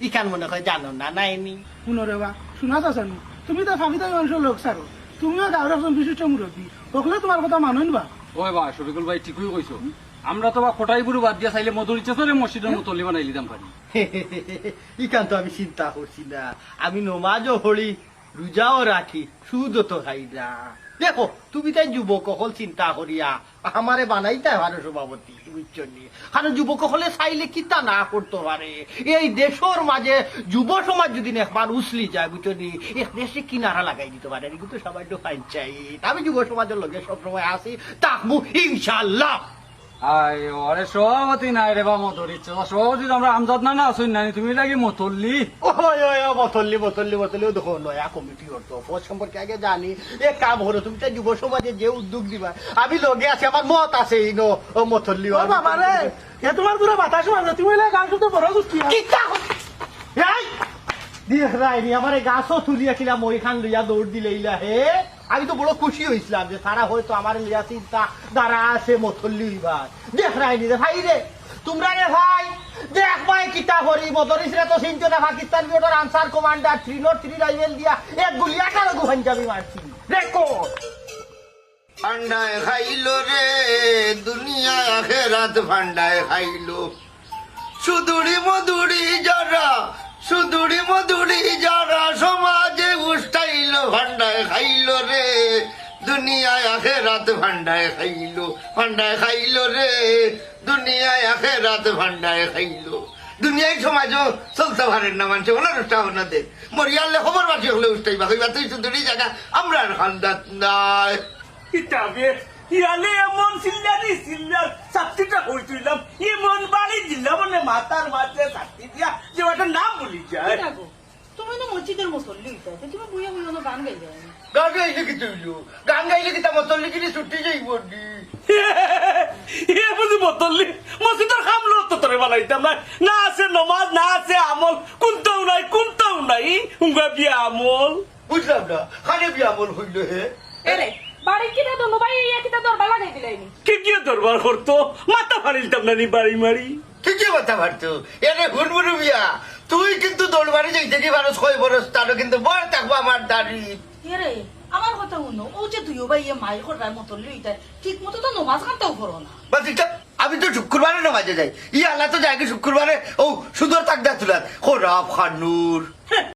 ইখান মনে হয় জানো না নাইনি শুনো রে বা শোনা চাচানো তুমি তো ফাঁকিতে মানুষের লোক সারো তুমিও গাঁৱৰ একজন বিশিষ্ট মুরব্বী সকলে তোমার কথা মানুন বা ওই বা শফিকুল ভাই ঠিকই কইছো আমরা তো বা কোটাই বুড়ো বাদ দিয়া চাইলে মধুরিচা চলে মসজিদের মতলি বানাই দিতাম পারি ইখান তো আমি চিন্তা করছি না আমি নমাজও হরি রোজাও রাখি সুদও তো খাই না দেখো তুমি তাই যুবক হল চিন্তা করিয়া আমারে বানাইতে পারো সভাপতি বুঝছো নি কারণ যুবক হলে চাইলে কি তা না করতে পারে এই দেশের মাঝে যুব সমাজ যদি একবার উছলি যায় বুঝছো নি এক দেশে কিনারা লাগাই দিতে পারে কিন্তু সবাই তো ফাইন চাই আমি যুব সমাজের লগে সবসময় আসি তাকমু ইনশাল্লাহ আই ওরে সভাপতি নাই রে বা মধুরিচা সভাপতি আমরা আমজাদ না না আসুন নানি তুমি নাকি মতল্লি বতল্লি দেখো নয়া কমিটি করতো ফৌজ সম্পর্কে আগে জানি এক কাম হলো তুমি তো যুব সমাজে যে উদ্যোগ দিবা আমি লগে আছি আমার মত আছে এই মতল্লি ও বাবা রে এ তোমার পুরো বাতাস মারবে তুমি এলে গান শুনতে বড় গুষ্টি রাইনি আমার গাছও তুলিয়াছিলাম ওইখান লইয়া দৌড় দিলে ইলা হে আমি তো বড় খুশি হয়েছিলাম যে তারা হয়তো আমার লিয়া চিন্তা দ্বারা আছে মথল্লি হইবার দেখ রাইনি রে ভাই রে তোমরা রে ভাই দেখ ভাই কিতা করি মদরিসরে তো চিনছো না পাকিস্তান বিওটার আনসার কমান্ডার 303 রাইফেল দিয়া এক গুলি 18 গো পাঞ্জাবি মারছি রেকর্ড ফান্ডায় খাইলো রে দুনিয়া আখেরাত ফান্ডায় খাইলো সুদুড়ি মধুড়ি যারা সমাজে উষ্টাইলো ফান্ডায় খাইলো রে দুনিয়ায় আখেরাত ফান্ডায় খাইলো রে দুনিয়ায় আখেরাত ফান্ডায় খাইলো দুনিয়ায় সমাজও চলতে পারেন না মানুষ ওনার উৎসাহ না দেন মরিয়ালে খবর বাসি হলে উষ্টাইবা কইবা তুই সুদুড়ি জায়গা আমরা খান্দাত নাই কিতাবে ইয়ালে এমন সিল্লার ছাত্রীটা কই তুইলাম এমন বাড়ি দিলাম মানে মাথার মাঝে ছাত্রী দিয়া যে একটা নাম বলি যায় তুমি না মসজিদের মুসল্লি হইতে তুমি বুইয়া বুইয়া গান গাইলে গান গাইলে কি তুইলো গান গাইলে কি তা মতল্লি কিনে ছুটি যাইব এ বুঝি বতললি মসজিদের খামলো তো তোরে বানাইতাম না আছে নমাজ না আছে আমল কোনটাও নাই উঙ্গা বিয়া আমল বুঝলাম না খানে বিয়া আমল হইল হে এরে বাড়ি কিনা তো মোবাইল ইয়া কিতা দরবার লাগাই দিলাইনি কি দরবার করতো মাথা ফাড়িলতাম না নি বাড়ি মারি ঠিকই কথা পারতো এনে হুনমুনু বিয়া তুই কিন্তু দৌড়বাড়ি যাইতে কি পারো 6 বরস তারও কিন্তু বড় থাকবো আমার দাড়ি এরে আমার কথা শুনো ও যে তুইও ভাই ইয়ে মায়ের করার মতো লইতে ঠিক মতো তো নমাজ কানতেও করো না বাস আমি তো শুক্রবারে নামাজে যাই ই আল্লাহ তো যাই শুক্রবারে ও সুদর তাকদা তুলার খোরাব খানুর